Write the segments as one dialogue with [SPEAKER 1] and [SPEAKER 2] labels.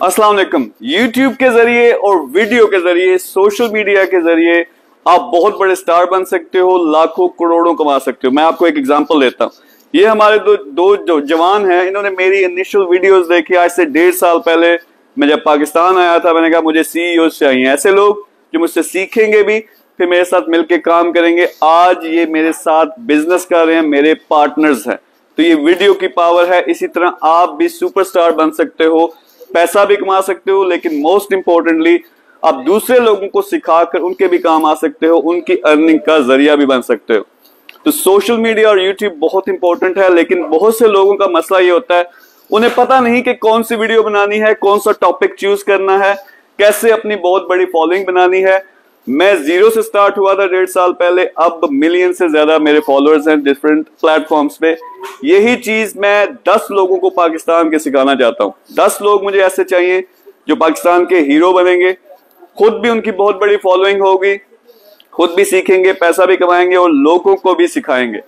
[SPEAKER 1] अस्सलाम वालेकुम। YouTube के जरिए और वीडियो के जरिए, सोशल मीडिया के जरिए आप बहुत बड़े स्टार बन सकते हो, लाखों करोड़ों कमा सकते हो। मैं आपको एक एग्जांपल देता हूँ। ये हमारे दो जो जवान हैं, इन्होंने मेरी इनिशियल वीडियोस देखी आज से 1.5 साल पहले। मैं जब पाकिस्तान आया था, मैंने कहा मुझे CEO चाहिए, ऐसे लोग जो मुझसे सीखेंगे भी, फिर मेरे साथ मिलकर काम करेंगे। आज ये मेरे साथ बिजनेस कर रहे हैं, मेरे पार्टनर्स हैं। तो ये वीडियो की पावर है। इसी तरह आप भी सुपरस्टार बन सकते हो, पैसा भी कमा सकते हो, लेकिन मोस्ट इंपॉर्टेंटली आप दूसरे लोगों को सिखाकर उनके भी काम आ सकते हो, उनकी अर्निंग का जरिया भी बन सकते हो। तो सोशल मीडिया और यूट्यूब बहुत इंपॉर्टेंट है, लेकिन बहुत से लोगों का मसला ये होता है, उन्हें पता नहीं कि कौन सी वीडियो बनानी है, कौन सा टॉपिक चूज करना है, कैसे अपनी बहुत बड़ी फॉलोइंग बनानी है। मैं 0 से स्टार्ट हुआ था 1.5 साल पहले, अब मिलियन से ज्यादा मेरे फॉलोअर्स हैं डिफरेंट प्लेटफॉर्म्स पे। यही चीज मैं 10 लोगों को पाकिस्तान के सिखाना चाहता हूँ। 10 लोग मुझे ऐसे चाहिए जो पाकिस्तान के हीरो बनेंगे, खुद भी उनकी बहुत बड़ी फॉलोइंग होगी, खुद भी सीखेंगे, पैसा भी कमाएंगे और लोगों को भी सिखाएंगे।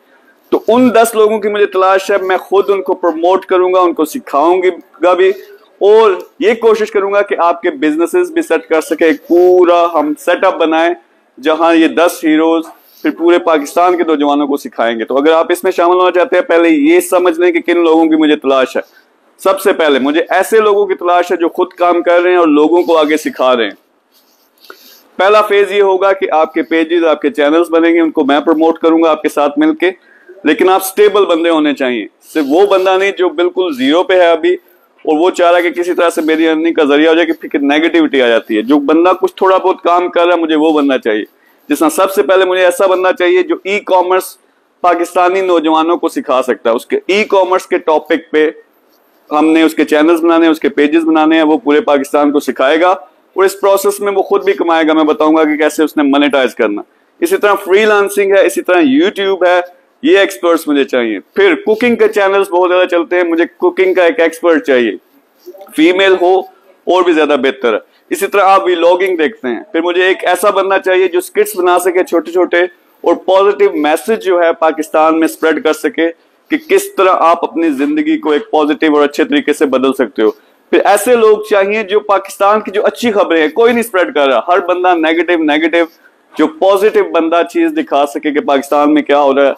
[SPEAKER 1] तो उन 10 लोगों की मुझे तलाश है। मैं खुद उनको प्रमोट करूंगा, उनको सिखाऊंगा भी, और ये कोशिश करूंगा कि आपके बिजनेसेस भी सेट कर सके। एक पूरा हम सेटअप बनाएं जहां ये 10 हीरोज फिर पूरे पाकिस्तान के नौजवानों को सिखाएंगे। तो अगर आप इसमें शामिल होना चाहते हैं, पहले ये समझ लें कि किन लोगों की मुझे तलाश है। सबसे पहले मुझे ऐसे लोगों की तलाश है जो खुद काम कर रहे हैं और लोगों को आगे सिखा रहे हैं। पहला फेज ये होगा कि आपके पेजेस, आपके चैनल्स बनेंगे, उनको मैं प्रमोट करूंगा आपके साथ मिलके। लेकिन आप स्टेबल बंदे होने चाहिए, सिर्फ वो बंदा नहीं जो बिल्कुल जीरो पे है अभी और वो चाह रहा है कि किसी तरह से मेरी अर्निंग का जरिया हो जाए, कि फिर नेगेटिविटी आ जाती है। जो बंदा कुछ थोड़ा बहुत काम कर रहा है, मुझे वो बनना चाहिए। जिसमें सबसे पहले मुझे ऐसा बनना चाहिए जो ई-कॉमर्स पाकिस्तानी नौजवानों को सिखा सकता है। उसके ई-कॉमर्स के टॉपिक पे हमने उसके चैनल्स बनाने, उसके पेजेस बनाने हैं, वो पूरे पाकिस्तान को सिखाएगा और इस प्रोसेस में वो खुद भी कमाएगा। मैं बताऊंगा कि कैसे उसने मोनेटाइज करना। इसी तरह फ्रीलांसिंग है, इसी तरह यूट्यूब है, ये एक्सपर्ट्स मुझे चाहिए। फिर कुकिंग के चैनल्स बहुत ज्यादा चलते हैं, मुझे कुकिंग का एक एक्सपर्ट चाहिए, फीमेल हो और भी ज्यादा बेहतर है। इसी तरह आप व्लॉगिंग देखते हैं, फिर मुझे एक ऐसा बनना चाहिए जो स्किट्स बना सके छोटे छोटे और पॉजिटिव मैसेज जो है पाकिस्तान में स्प्रेड कर सके कि किस तरह आप अपनी जिंदगी को एक पॉजिटिव और अच्छे तरीके से बदल सकते हो। फिर ऐसे लोग चाहिए जो पाकिस्तान की जो अच्छी खबरें हैं, कोई नहीं स्प्रेड कर रहा, हर बंदा नेगेटिव, जो पॉजिटिव बंदा चीज दिखा सके कि पाकिस्तान में क्या हो रहा है,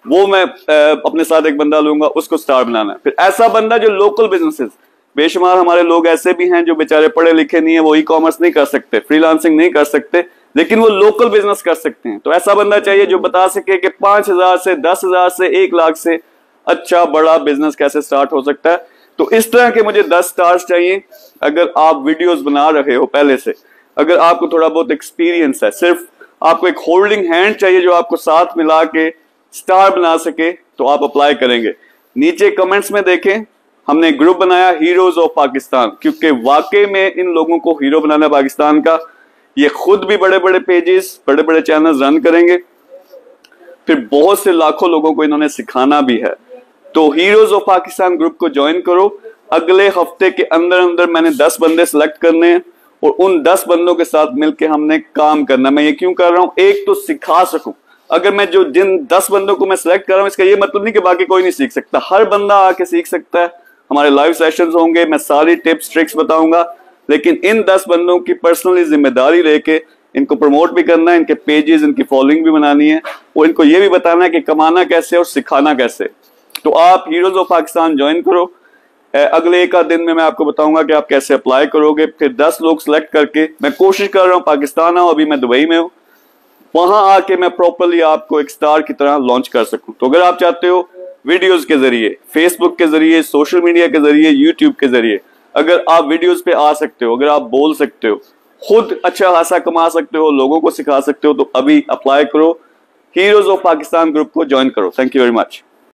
[SPEAKER 1] वो मैं अपने साथ एक बंदा लूंगा, उसको स्टार बनाना है। फिर ऐसा बंदा जो लोकल बिजनेसेस, बेशुमार हमारे लोग ऐसे भी हैं जो बेचारे पढ़े लिखे नहीं है, वो ई-कॉमर्स नहीं कर सकते, फ्रीलांसिंग नहीं कर सकते, लेकिन वो लोकल बिजनेस कर सकते हैं। तो ऐसा बंदा चाहिए जो बता सके कि 5,000 से 10,000 से 1 लाख से अच्छा बड़ा बिजनेस कैसे स्टार्ट हो सकता है। तो इस तरह के मुझे 10 स्टार्स चाहिए। अगर आप वीडियोस बना रहे हो पहले से, अगर आपको थोड़ा बहुत एक्सपीरियंस है, सिर्फ आपको एक होल्डिंग हैंड चाहिए जो आपको साथ मिला के स्टार बना सके, तो आप अप्लाई करेंगे। नीचे कमेंट्स में देखें, हमने एक ग्रुप बनाया हीरोज ऑफ पाकिस्तान, क्योंकि वाकई में इन लोगों को हीरो बनाना पाकिस्तान का। ये खुद भी बड़े बड़े पेजेस, बड़े बड़े चैनल्स रन करेंगे, फिर बहुत से लाखों लोगों को इन्होंने सिखाना भी है। तो हीरोज ऑफ पाकिस्तान ग्रुप को ज्वाइन करो। अगले हफ्ते के अंदर अंदर मैंने 10 बंदे सिलेक्ट करने हैं और उन 10 बंदों के साथ मिलकर हमने काम करना। मैं ये क्यों कर रहा हूं, एक तो सिखा सकूं। अगर मैं जो जिन 10 बंदों को मैं सिलेक्ट कर रहा हूं, इसका ये मतलब नहीं कि बाकी कोई नहीं सीख सकता, हर बंदा आके सीख सकता है। हमारे लाइव सेशंस होंगे, मैं सारी टिप्स ट्रिक्स बताऊंगा, लेकिन इन 10 बंदों की पर्सनली जिम्मेदारी लेके इनको प्रमोट भी करना है, इनके पेजेस, इनकी फॉलोइंग भी बनानी है और इनको ये भी बताना है कि कमाना कैसे और सिखाना कैसे। तो आप हीरोज ऑफ पाकिस्तान ज्वाइन करो। अगले 1 आध दिन में मैं आपको बताऊंगा कि आप कैसे अप्लाई करोगे। फिर 10 लोग सिलेक्ट करके मैं कोशिश कर रहा हूँ पाकिस्तान आऊं, अभी मैं दुबई में हूँ, वहां आके मैं प्रॉपरली आपको एक स्टार की तरह लॉन्च कर सकूं। तो अगर आप चाहते हो वीडियोस के जरिए, फेसबुक के जरिए, सोशल मीडिया के जरिए, यूट्यूब के जरिए, अगर आप वीडियोस पे आ सकते हो, अगर आप बोल सकते हो, खुद अच्छा खासा कमा सकते हो, लोगों को सिखा सकते हो, तो अभी अप्लाई करो, हीरोज ऑफ पाकिस्तान ग्रुप को ज्वाइन करो। Thank you very much.